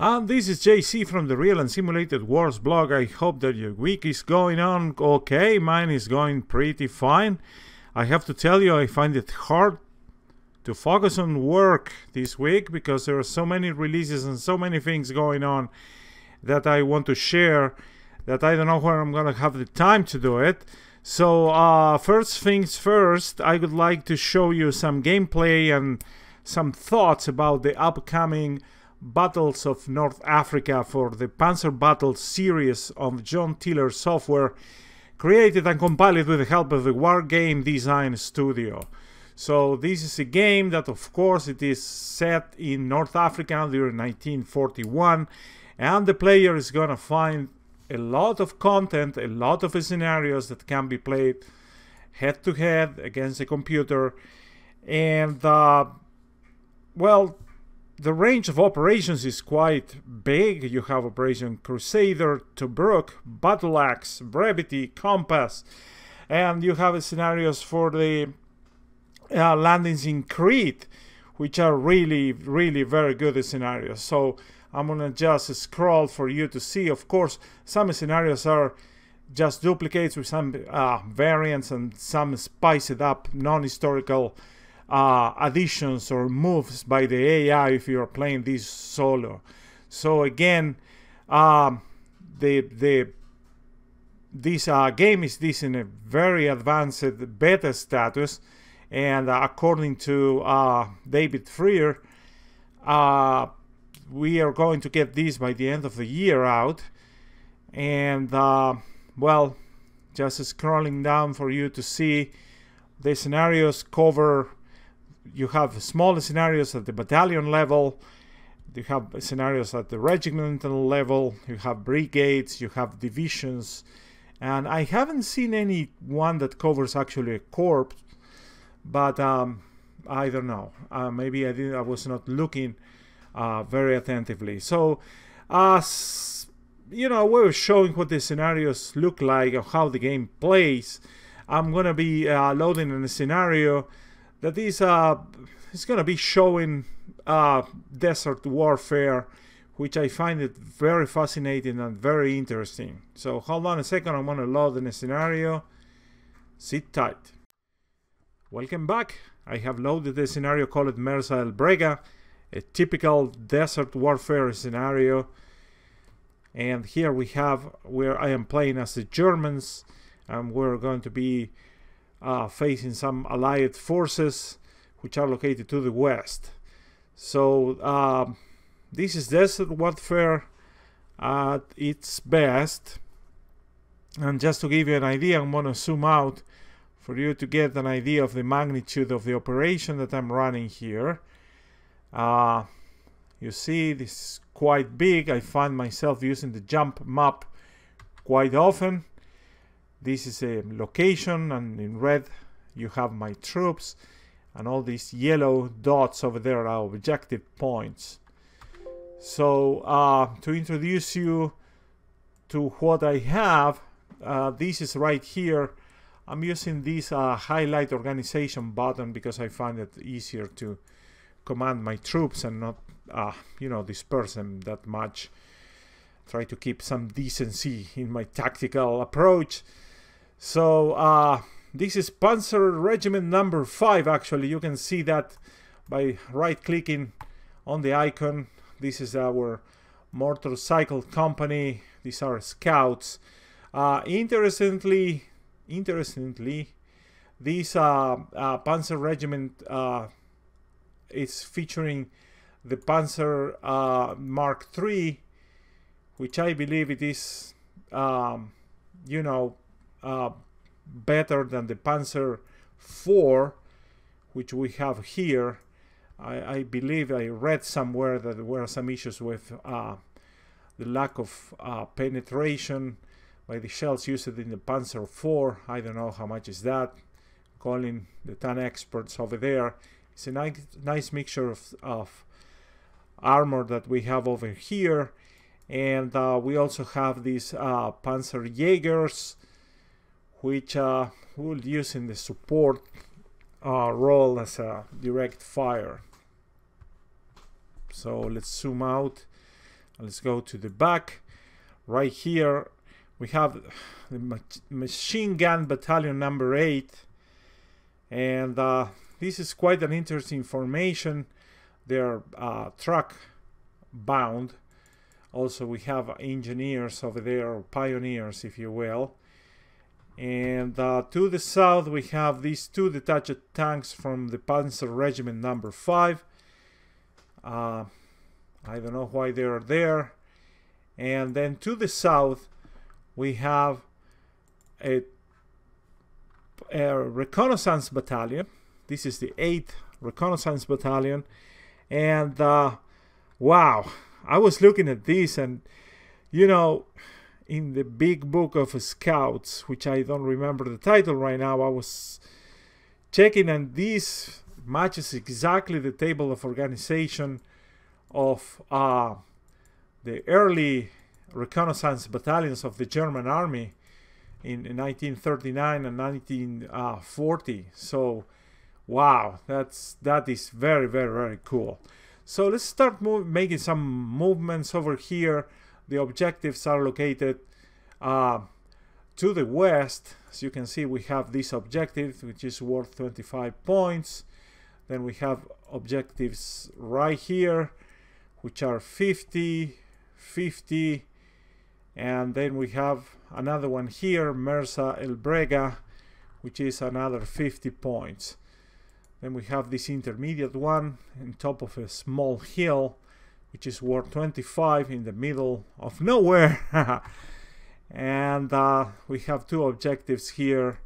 And this is JC from the Real and Simulated Wars blog. I hope that your week is going on okay. Mine is going pretty fine. I have to tell you, I find it hard to focus on work this week because there are so many releases and so many things going on that I want to share that I don't know where I'm gonna have the time to do it. So first things first, I would like to show you some gameplay and some thoughts about the upcoming Battles of North Africa for the Panzer Battle series of John Tiller software, created and compiled with the help of the War Game Design Studio. So this is a game that, of course, it is set in North Africa during 1941, and the player is gonna find a lot of content, a lot of scenarios that can be played head to head against a computer. And well, the range of operations is quite big. You have Operation Crusader, Tobruk, Battle Axe, Brevity, Compass, and you have scenarios for the landings in Crete, which are really very good scenarios. So I'm gonna just scroll for you to see. Of course, some scenarios are just duplicates with some variants, and some spiced up non-historical additions or moves by the AI if you're playing this solo. So again, this game is in a very advanced beta status, and according to David Freer, we are going to get this by the end of the year out. And well, just scrolling down for you to see, the scenarios cover, you have small scenarios at the battalion level, you have scenarios at the regimental level, you have brigades, you have divisions, and I haven't seen any one that covers actually a corps, but I don't know, maybe I was not looking very attentively. So you know, we're showing what the scenarios look like and how the game plays. I'm gonna be loading in a scenario that is gonna be showing desert warfare, which I find it very fascinating and very interesting. So hold on a second, I'm gonna load in a scenario. Sit tight. Welcome back. I have loaded a scenario called Mersa el Brega, a typical desert warfare scenario. And here we have where I am playing as the Germans, and we're going to be facing some allied forces which are located to the west. So this is desert warfare at its best. And just to give you an idea, I'm going to zoom out for you to get an idea of the magnitude of the operation that I'm running here. You see, this is quite big. I find myself using the jump map quite often. This is a location, and in red you have my troops, and all these yellow dots over there are objective points. So to introduce you to what I have, this is right here. I'm using this highlight organization button because I find it easier to command my troops and not you know, disperse them that much. Try to keep some decency in my tactical approach. So this is Panzer Regiment number 5. Actually, you can see that by right-clicking on the icon. This is our motorcycle company. These are scouts. Interestingly, this Panzer Regiment is featuring the Panzer Mark III, which I believe it is, you know, better than the Panzer IV, which we have here. I believe I read somewhere that there were some issues with the lack of penetration by the shells used in the Panzer IV. I don't know how much is that. Calling the tank experts over there. It's a nice mixture of armor that we have over here, and we also have these Panzer Jaegers, which we'll use in the support role as a direct fire. So let's zoom out. Let's go to the back. Right here we have the Machine Gun Battalion number 8, and this is quite an interesting formation. They're truck bound. Also we have engineers over there, or pioneers if you will. And to the south we have these 2 detached tanks from the Panzer Regiment number 5. I don't know why they are there. And then to the south we have a Reconnaissance Battalion. This is the 8th Reconnaissance Battalion. And wow, I was looking at this, and you know, in the big book of scouts, which I don't remember the title right now, I was checking, and this matches exactly the table of organization of the early reconnaissance battalions of the German army in 1939 and 1940. So wow, that is very, very, very cool. So let's start making some movements over here. The objectives are located to the west. As you can see, we have this objective, which is worth 25 points. Then we have objectives right here, which are 50, 50. And then we have another one here, Mersa el Brega, which is another 50 points. Then we have this intermediate one on top of a small hill, which is worth 25 in the middle of nowhere. And we have 2 objectives here.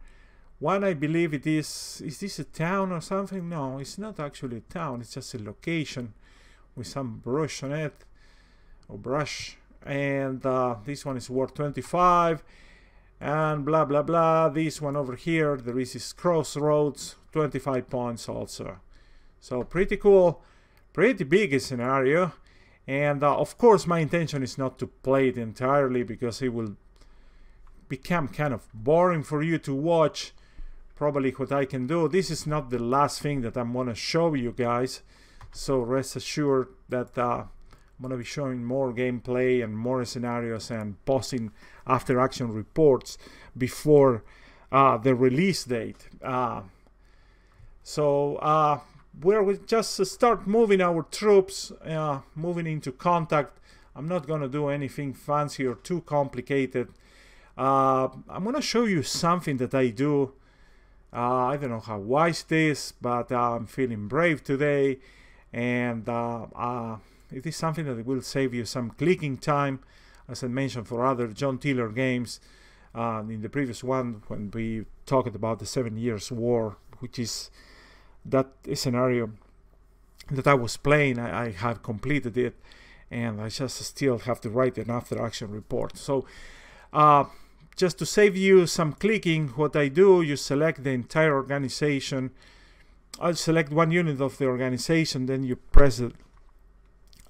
One, I believe it is this a town or something? No, it's not actually a town, it's just a location with some brush on it, or brush. And this one is worth 25, and blah blah blah. This one over here, there is this crossroads, 25 points also. So pretty cool, pretty big scenario. And of course my intention is not to play it entirely, because it will become kind of boring for you to watch. Probably what I can do, this is not the last thing that I'm gonna show you guys, so rest assured that I'm gonna be showing more gameplay and more scenarios and posting after action reports before the release date. We're just start moving our troops, moving into contact. I'm not gonna do anything fancy or too complicated. I'm gonna show you something that I do. I don't know how wise it is, but I'm feeling brave today, and it is something that will save you some clicking time, as I mentioned for other John Tiller games. In the previous one, when we talked about the 7 Years' War, which is that scenario that I was playing, I have completed it, and I just still have to write an after action report. So just to save you some clicking, what I do, you select the entire organization. I'll select one unit of the organization, then you press the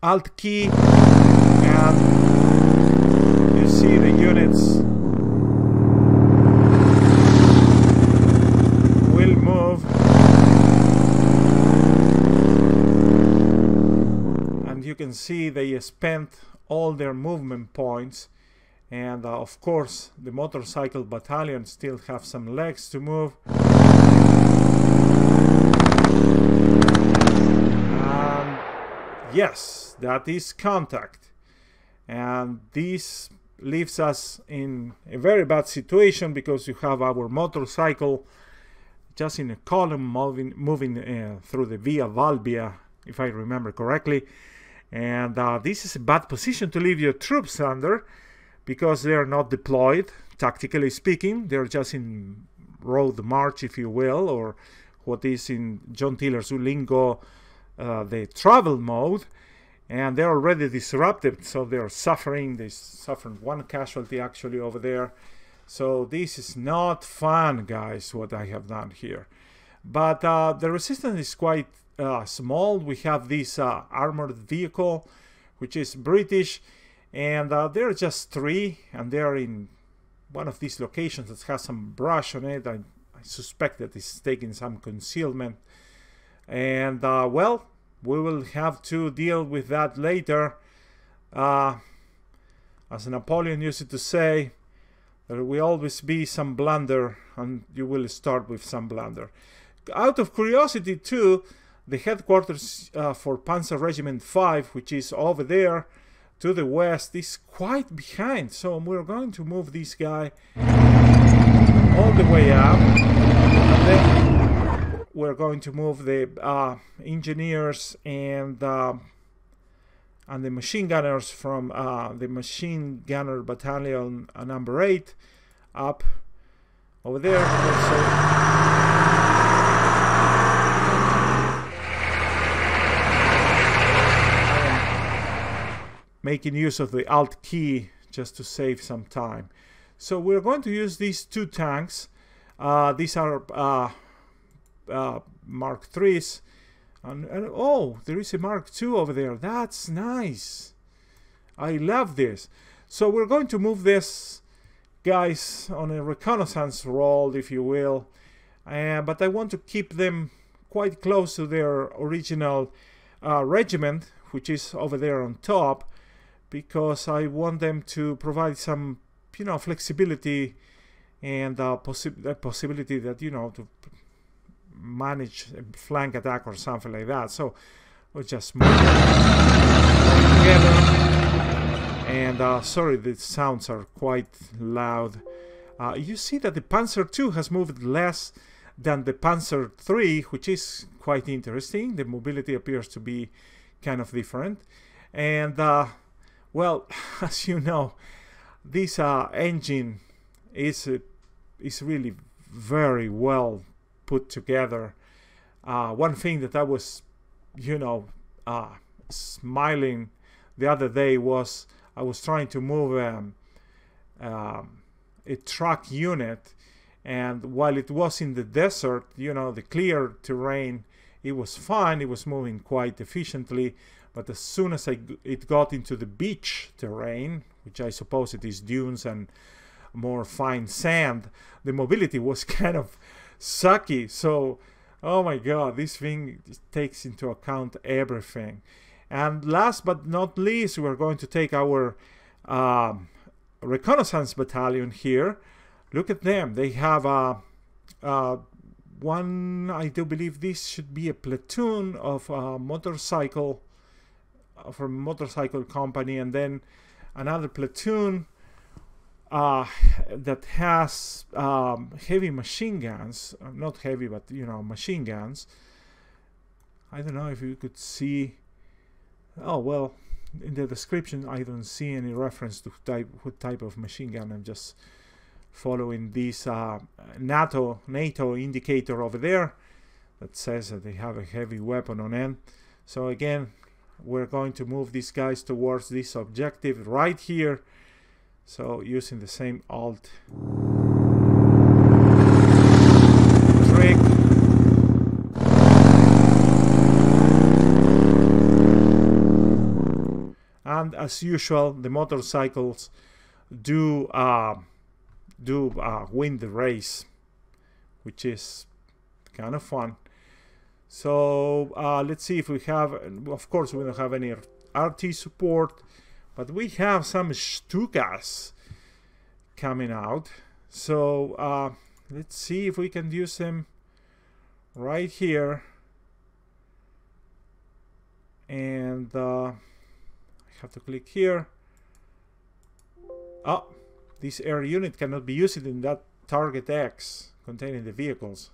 Alt key, and you see the units will move, and you can see they spent all their movement points. And of course the motorcycle battalion still have some legs to move. And yes, that is contact, and this leaves us in a very bad situation, because you have our motorcycle just in a column moving through the Via Valbia, if I remember correctly. And this is a bad position to leave your troops under, because they are not deployed, tactically speaking. They're just in road march, if you will, or what is in John Tiller's lingo, the travel mode, and they're already disrupted, so they're suffering. They suffered 1 casualty actually over there. So this is not fun, guys, what I have done here. But the resistance is quite small. We have this armored vehicle, which is British, and there are just 3, and they're in one of these locations that has some brush on it. I suspect that it's taking some concealment, and well, we will have to deal with that later. as Napoleon used to say, there will always be some blunder, and you will start with some blunder. Out of curiosity too, the headquarters for Panzer Regiment 5, which is over there to the west, is quite behind. So we're going to move this guy all the way up, and then we're going to move the engineers and the machine gunners from the Machine Gunner Battalion number 8 up over there. Making use of the Alt key just to save some time. So we're going to use these 2 tanks. These are Mark IIIs. And oh, there is a Mark II over there. That's nice. I love this. So we're going to move this, guys, on a reconnaissance role, if you will. But I want to keep them quite close to their original regiment, which is over there on top, because I want them to provide some, flexibility and possibility that, to manage a flank attack or something like that. So we'll just move together. And sorry, the sounds are quite loud. You see that the Panzer II has moved less than the Panzer III, which is quite interesting. The mobility appears to be kind of different. And well, as you know, this engine is really very well put together. One thing that I was, smiling the other day was I was trying to move a truck unit, and while it was in the desert, the clear terrain, it was fine. It was moving quite efficiently. But as soon as it got into the beach terrain, which I suppose it is dunes and more fine sand, the mobility was kind of sucky. So, oh my god, this thing takes into account everything. And last but not least, we're going to take our Reconnaissance Battalion here. Look at them. They have one, I do believe this should be a platoon of motorcycle, from a motorcycle company, and then another platoon that has heavy machine guns. Not heavy, but machine guns. I don't know if you could see. Oh well, in the description I don't see any reference to what type of machine gun. I'm just following this NATO indicator over there that says that they have a heavy weapon on end. So again, we're going to move these guys towards this objective right here. So using the same Alt trick. And as usual, the motorcycles do win the race, which is kind of fun. So let's see if we have, of course we don't have any RT support, but we have some Stukas coming out. So let's see if we can use them right here. And I have to click here. Oh, this air unit cannot be used in that target X containing the vehicles.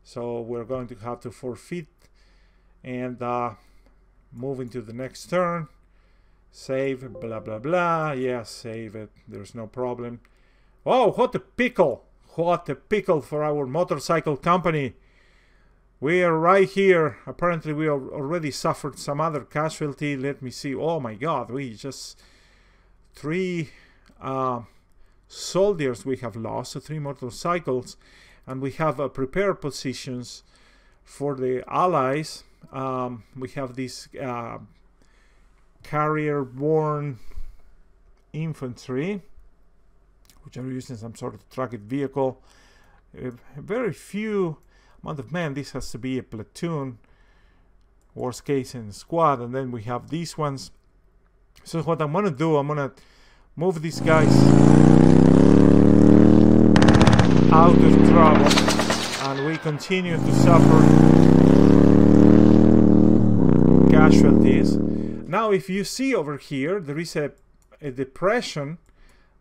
So we're going to have to forfeit and move into the next turn. Save, blah blah blah. Yes, save it. There's no problem. Oh, what a pickle! What a pickle for our motorcycle company. We are right here. Apparently we already suffered some other casualty. Let me see. Oh my god, we just 3 soldiers we have lost, so 3 motorcycles. And we have prepared positions for the Allies. We have this carrier-borne infantry, which are using some sort of tracked vehicle. Very few amount of men. This has to be a platoon, worst case in a squad. And then we have these ones So what I'm gonna do, I'm gonna move these guys out of trouble, and we continue to suffer casualties. Now, if you see over here, there is a depression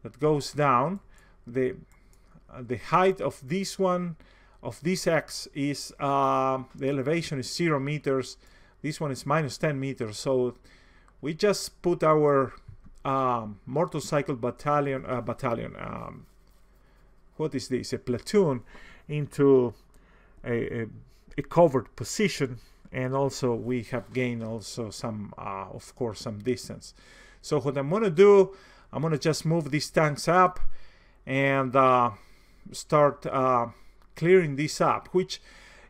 that goes down. The height of this one, of this X, is the elevation is 0 meters. This one is minus 10 meters. So we just put our motorcycle battalion, what is this? A platoon into a covered position, and also we have gained also some, of course, some distance. So what I'm gonna do, I'm gonna just move these tanks up and start clearing this up. Which,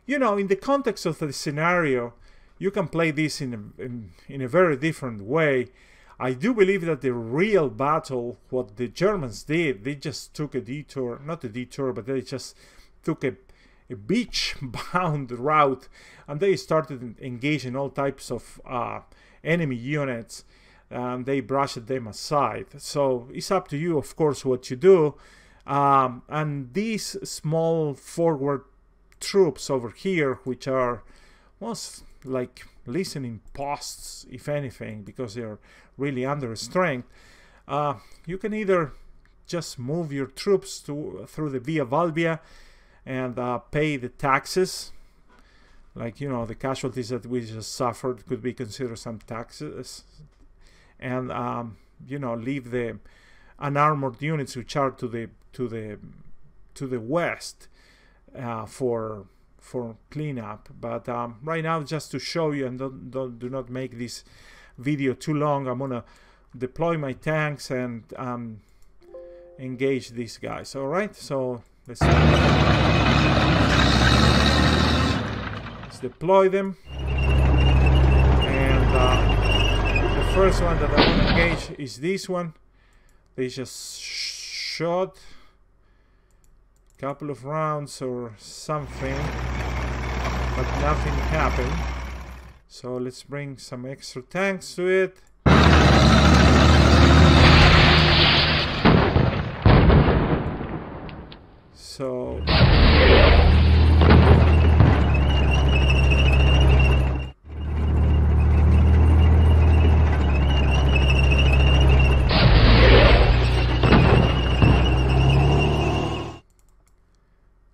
you know, in the context of the scenario, you can play this in a very different way. I do believe that the real battle, what the Germans did, they just took a detour, not a detour, but they just took a beach-bound route, and they started engaging all types of enemy units, and they brushed them aside. So it's up to you, of course, what you do. And these small forward troops over here, which are most like listening posts, if anything, because they're really under strength, you can either just move your troops through the Via Valvia and pay the taxes, like, you know, the casualties that we just suffered could be considered some taxes, and you know, leave the unarmored units which are to the west for cleanup. But right now, just to show you, and do not make this video too long, I'm gonna deploy my tanks and engage these guys. All right, so let's deploy them. And the first one that I want to engage is this one. They just shot a couple of rounds or something, but nothing happened. So let's bring some extra tanks to it. So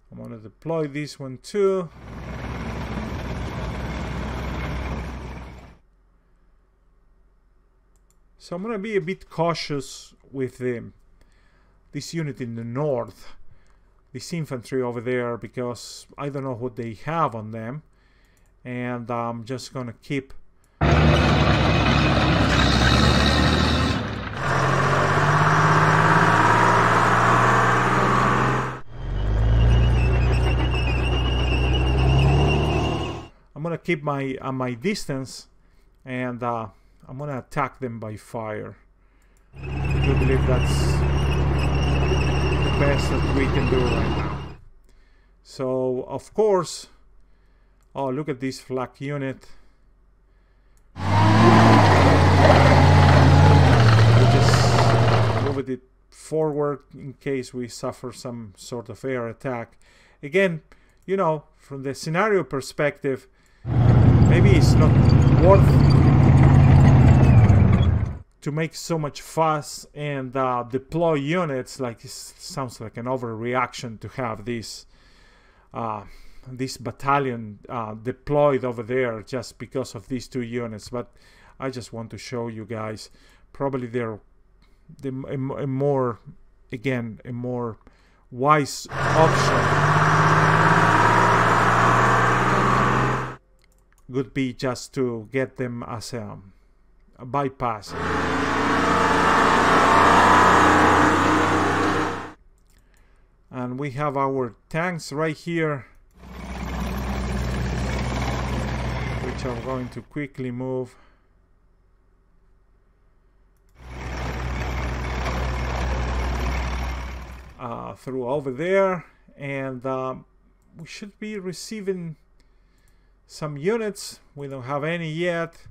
I'm gonna deploy this one too. So I'm gonna be a bit cautious with this unit in the north, this infantry over there, because I don't know what they have on them, and I'm just gonna keep my distance, and I'm gonna attack them by fire. I do believe that's the best that we can do right now. So of course, oh, look at this flak unit. We just moved it forward in case we suffer some sort of air attack. Again, you know, from the scenario perspective, maybe it's not worth to make so much fuss and deploy units. Like, it sounds like an overreaction to have this battalion deployed over there just because of these two units. But I just want to show you guys, probably they're a more wise option would be just to get them as a bypass. And we have our tanks right here, which I'm going to quickly move. Through over there, and we should be receiving some units. We don't have any yet,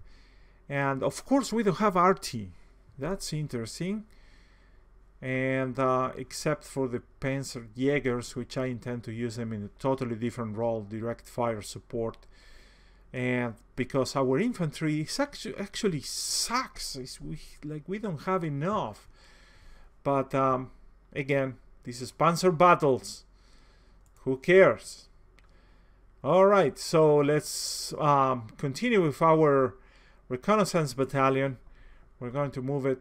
and of course we don't have RT. That's interesting. And except for the Panzer Jägers, which I intend to use them in a totally different role, direct fire support. And because our infantry is actually sucks, we don't have enough. But again, this is Panzer battles. Who cares? Alright, so let's continue with our Reconnaissance Battalion. We're going to move it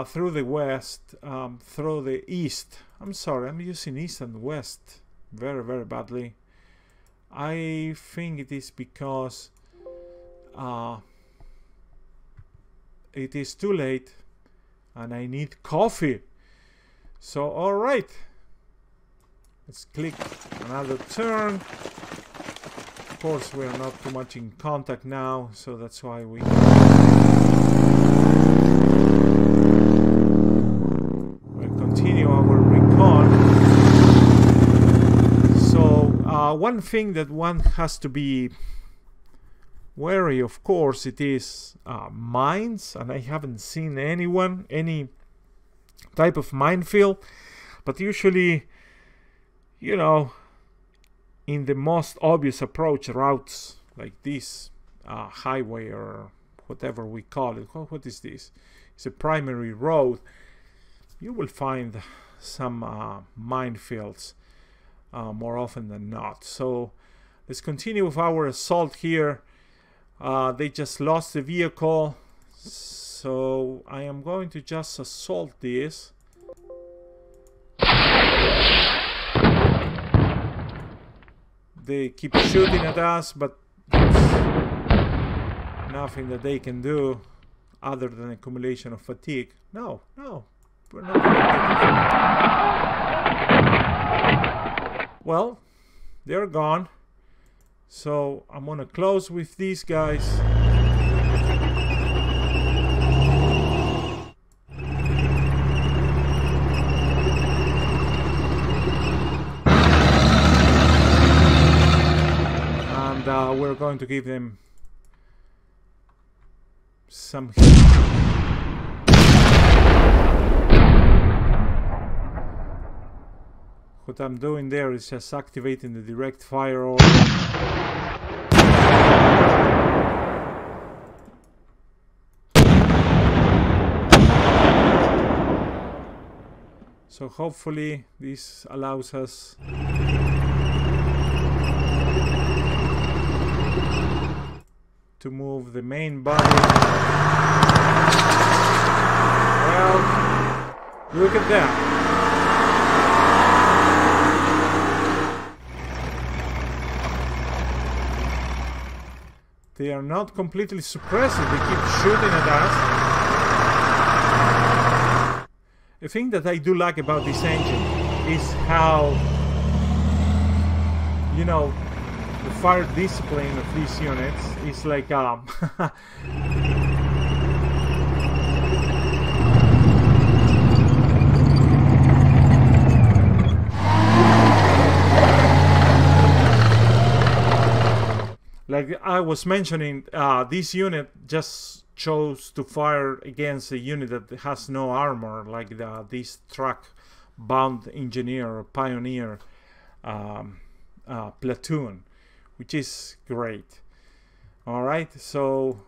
through the west, through the east. I'm sorry, I'm using east and west very, very badly. I think it is because it is too late and I need coffee. So, alright. Let's click another turn. Of course, we are not too much in contact now, so that's why we... continue our recon. So one thing that one has to be wary, of course, it is mines, and I haven't seen any type of minefield, but usually, you know, in the most obvious approach routes like this highway or whatever we call it, what is this? It's a primary road. You will find some minefields more often than not. So let's continue with our assault here. They just lost the vehicle, so I am going to just assault this. They keep shooting at us, but there's nothing that they can do other than accumulation of fatigue. No. We're not doing anything. Well, they're gone. So I'm gonna close with these guys. And we're going to give them some hit. What I'm doing there is just activating the direct fire order. So hopefully this allows us to move the main body. Well, look at that. They are not completely suppressive, they keep shooting at us. The thing that I do like about this engine is how, you know, the fire discipline of these units is like like I was mentioning, this unit just chose to fire against a unit that has no armor, like this truck-bound engineer or pioneer platoon, which is great. Alright, so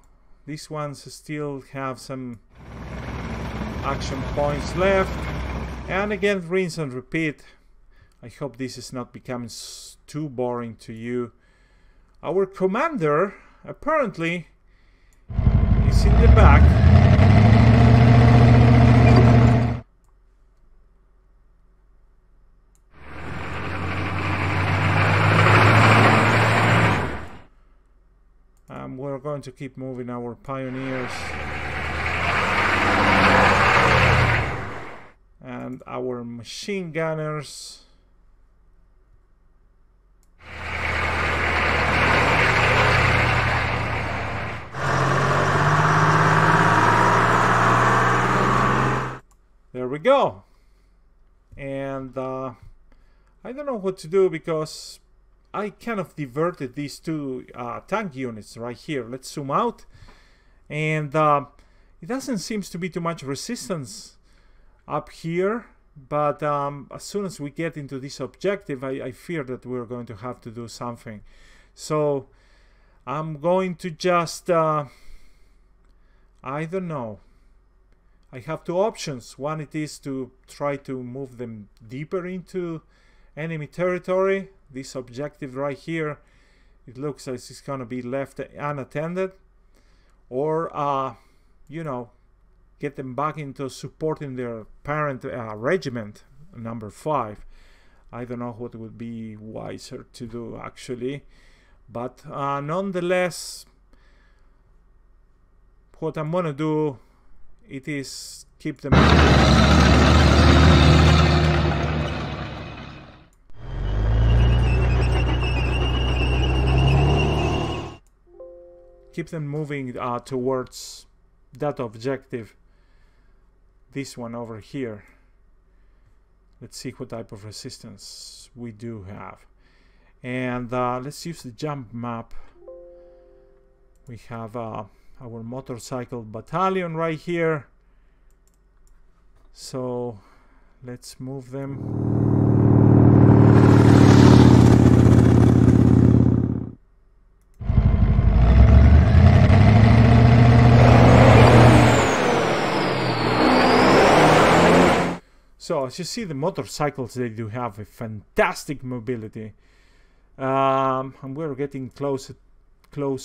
these ones still have some action points left. And again, rinse and repeat. I hope this is not becoming too boring to you. Our commander apparently is in the back. We're going to keep moving our pioneers and our machine gunners. There we go. And I don't know what to do because I kind of diverted these two tank units right here. Let's zoom out. And it doesn't seem to be too much resistance up here. But as soon as we get into this objective, I fear that we're going to have to do something. So I'm going to just, I don't know. I have two options. One, it is to try to move them deeper into enemy territory. This objective right here, it looks like it's going to be left unattended. Or, you know, get them back into supporting their parent regiment, number 5. I don't know what would be wiser to do, actually. But nonetheless, what I'm going to do, it is keep them... keep them moving towards that objective. This one over here. Let's see what type of resistance we do have. And let's use the jump map. We have our motorcycle battalion right here. So let's move them. So as you see, the motorcycles, they do have a fantastic mobility. And we're getting close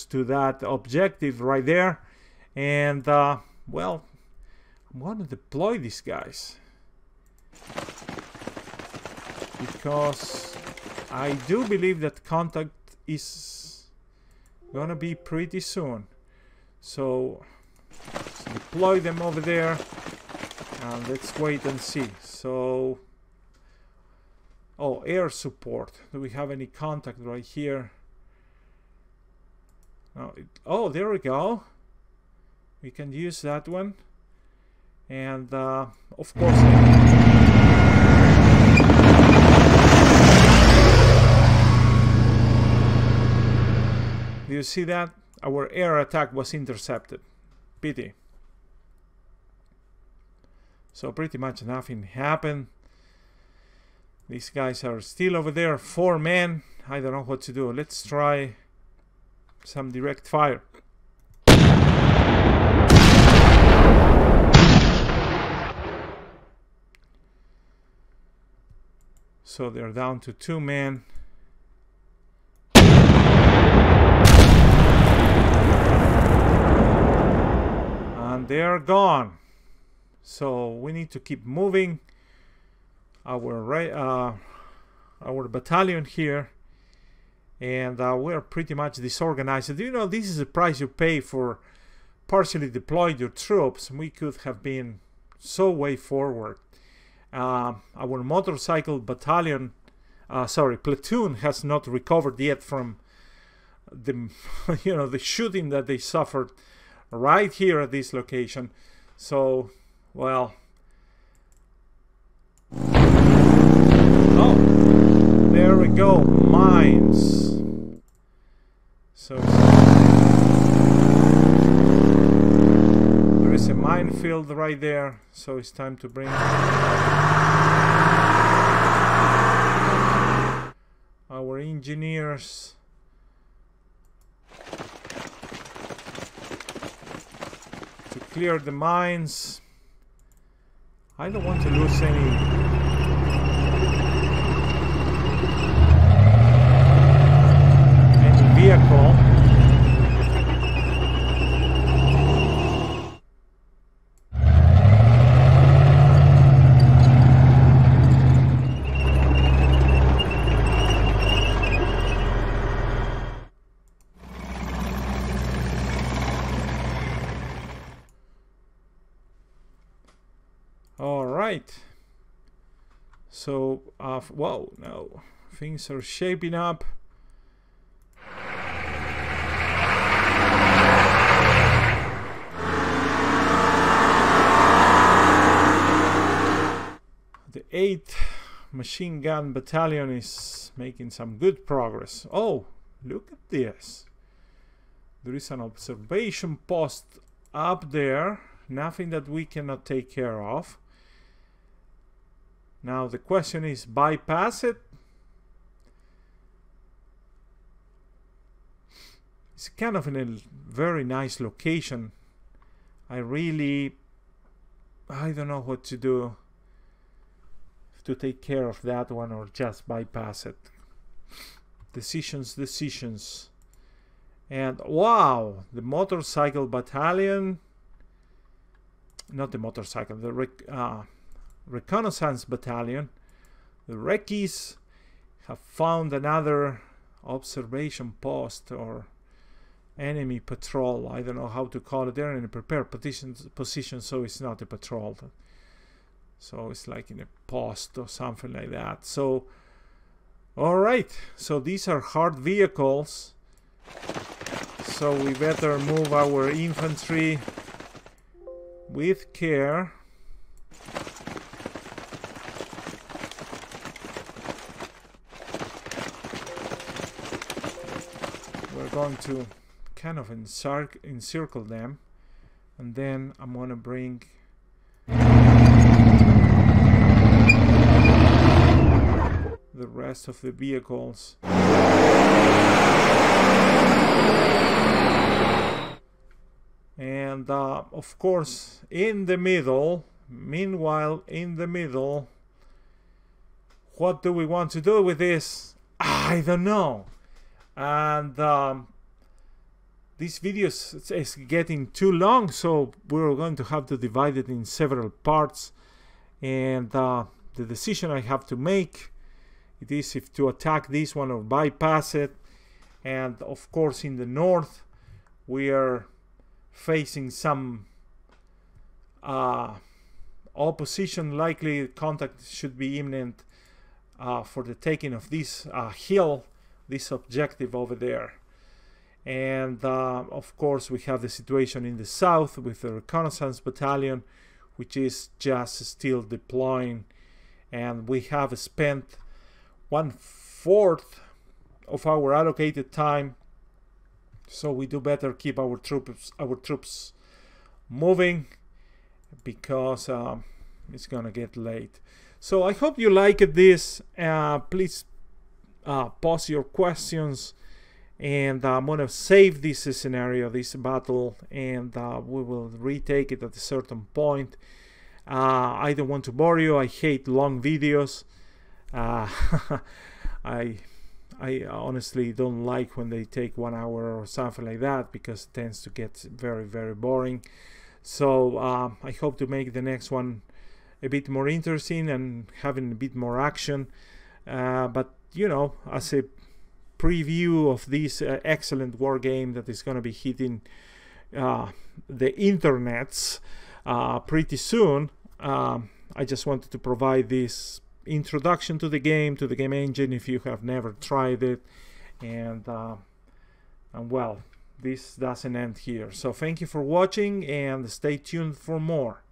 to that objective right there. And well, I'm going to deploy these guys because I do believe that contact is gonna be pretty soon. So let's deploy them over there. And let's wait and see. So, oh, air support. Do we have any contact right here? Oh, there we go. We can use that one. And of course, do you see that? Our air attack was intercepted. Pity. So pretty much nothing happened. These guys are still over there, 4 men. I don't know what to do. Let's try some direct fire. So they're down to 2 men. And they're gone. So we need to keep moving our battalion here, and we're pretty much disorganized. Do you know this is the price you pay for partially deployed your troops? We could have been so way forward. Our motorcycle battalion, platoon has not recovered yet from the the shooting that they suffered right here at this location. So. Well, oh, there we go, mines. So there is a minefield right there, so it's time to bring our engineers. To clear the mines. I don't want to lose any vehicle. So, whoa, no, things are shaping up. 8th Machine Gun Battalion is making some good progress. Oh, look at this. There is an observation post up there. Nothing that we cannot take care of. Now the question is, bypass it? It's kind of in a very nice location. I don't know what to do to take care of that one or just bypass it. Decisions. And wow, the motorcycle battalion, not the motorcycle, the Reconnaissance Battalion, the Reckies have found another observation post or enemy patrol. I don't know how to call it. They're in a prepared position, so it's not a patrol. So it's like in a post or something like that. So, all right. So these are hard vehicles. So we better move our infantry with care. We're going to kind of encircle them, and then I'm going to bring the rest of the vehicles. And of course, in the middle, meanwhile, in the middle, what do we want to do with this? I don't know. And this video is getting too long, so we're going to have to divide it in several parts. And the decision I have to make, it is if to attack this one or bypass it. And of course, in the north, we are facing some opposition. Likely contact should be imminent for the taking of this hill, this objective over there. And of course, we have the situation in the south with the Reconnaissance Battalion, which is just still deploying, and we have spent 1/4 of our allocated time. So we do better keep our troops moving, because it's gonna get late. So I hope you liked this. Please pause your questions, and I'm gonna save this scenario, this battle, and we will retake it at a certain point. I don't want to bore you. I hate long videos. I honestly don't like when they take 1 hour or something like that, because it tends to get very, very boring. So I hope to make the next one a bit more interesting and having a bit more action. But you know, as a preview of this excellent war game that is going to be hitting the internets pretty soon, I just wanted to provide this introduction to the game engine, if you have never tried it. And well, this doesn't end here. So thank you for watching, and stay tuned for more.